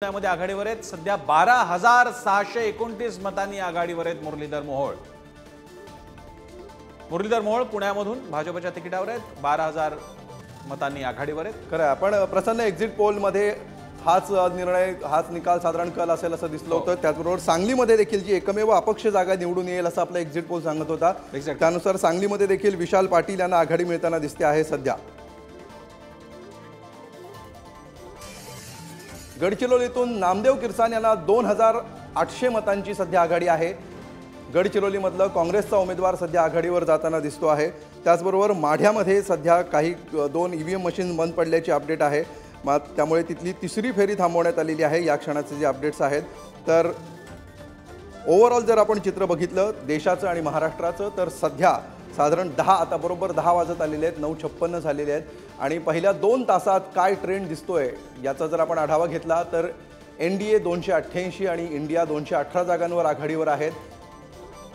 मध्ये आघाडीवर आहेत। सध्या 12,629 मतांनी आघाडीवर आहेत मुरलीधर मोहोळ। मुरलीधर मोहोळ पुण्यामधून भाजपच्या तिकिटावर आहेत। 12,000 मतांनी आघाडीवर आहेत। खरं आपण प्रसन्न एक्झिट पोल मध्ये हाच निर्णय हाच निकाल साधारण कल असेल असं दिसलं होतं। त्याचबरोबर सांगलीमध्ये देखील जी एकमेव अपक्ष जागा निवडून येईल असं आपला एक्झिट पोल सांगत होता। त्यानुसार सांगलीमध्ये देखील विशाल पाटील यांना आघाडी मिळताना दिसते आहे। सध्या गडचिरोलीतून नामदेव किरसाण यांना 2,800 मतांची सध्या आघाडी आहे। गडचिरोलीमधलं काँग्रेसचा उमेदवार सध्या आघाडीवर जाताना दिसतो आहे। त्याचबरोबर माढ्यामध्ये सध्या काही 2 ईव्हीएम मशीन बंद पडल्याची अपडेट आहे। त्यामुळे तिथली तिसरी फेरी थांबवण्यात आलेली आहे। या क्षणाचे जे अपडेट्स आहेत तर ओव्हरऑल जर आपण चित्र बघितलं देशाचं आणि महाराष्ट्राचं तर सध्या साधारण 10 आता बरोबर 10 वाजत आलेले आहेत, 9:56 झालेले आहेत आणि पहिल्या 2 तासात काय ट्रेंड दिसतोय याचा जर आपण आढावा घेतला तर एनडीए 288 आणि इंडिया 218 जागांवर आघाडीवर आहेत।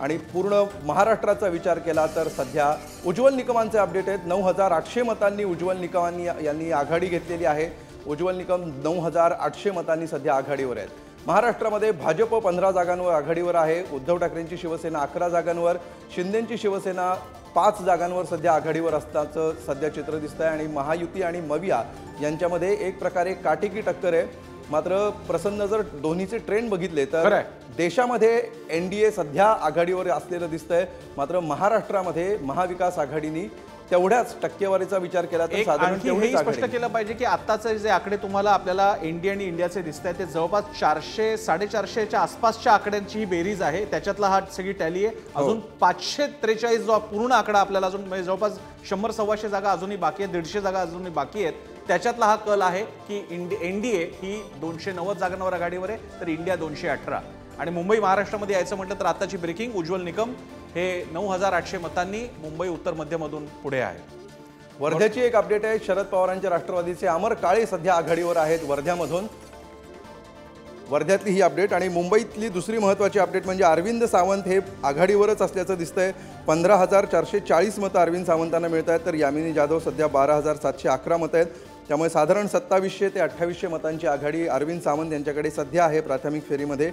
आणि पूर्ण महाराष्ट्राचा विचार केला तर सध्या उज्ज्वल निकमांचे अपडेट आहेत। 9,800 मतांनी उज्ज्वल निकम यांनी आघाडी घेतलेली आहे। उज्ज्वल निकम 9,800 मतांनी सध्या आघाडीवर आहेत। महाराष्ट्रामध्ये भाजप 15 जागांवर आघाडीवर आहे। उद्धव ठाकरेंची शिवसेना 11 जागांवर, शिंदेंची शिवसेना 5 जागांवर सध्या आघाडीवर असल्याचं सध्या चित्र दिसतंय आणि महायुती आणि मविया यांच्यामध्ये एक प्रकारे काटेकी टक्कर आहे। मात्र प्रसन्न जर दोन्हीचे ट्रेंड बघितले तर देशामध्ये एनडीए सध्या आघाडीवर असलेलं दिसतंय। मात्र महाराष्ट्रामध्ये महाविकास आघाडीने तेवढ्याच टक्केवारीचा विचार केला तर साधारण तेवढीच स्पष्ट केलं पाहिजे की आताचे जे आकडे तुम्हाला आपल्याला एनडीए आणि इंडियाचे दिसतात ते जवळपास 400-450च्या आसपासच्या आकड्यांची ही बेरीज आहे। त्याच्यातला हा सगळी टॅली आहे। अजून 543 जो पूर्ण आकडा आपल्याला अजून म्हणजे जवळपास 100-125 जागा अजूनही बाकी आहेत, 150 जागा अजूनही बाकी आहेत। त्याच्यातला हा कल आहे की एनडीए ही 290 जागांवर आघाडीवर आहे तर इंडिया 218। आणि मुंबई महाराष्ट्रामध्ये यायचं म्हटलं तर आताची ब्रेकिंग उज्ज्वल निकम हे 9,800 मतांनी मुंबई उत्तर मध्यमधून पुढे आहे। वर्ध्याची एक अपडेट आहे। शरद पवारांच्या राष्ट्रवादीचे अमर काळे सध्या आघाडीवर आहेत वर्ध्यामधून। वर्ध्यातली ही अपडेट आणि मुंबईतली दुसरी महत्त्वाची अपडेट म्हणजे अरविंद सावंत हे आघाडीवरच असल्याचं दिसतंय। 15,440 मतं अरविंद सावंतांना मिळत आहेत तर यामिनी जाधव सध्या 12,711 मतं आहेत। त्यामुळे साधारण 2700 ते 2800 मतांची आघाडी अरविंद सावंत यांच्याकडे सध्या आहे प्राथमिक फेरीमध्ये।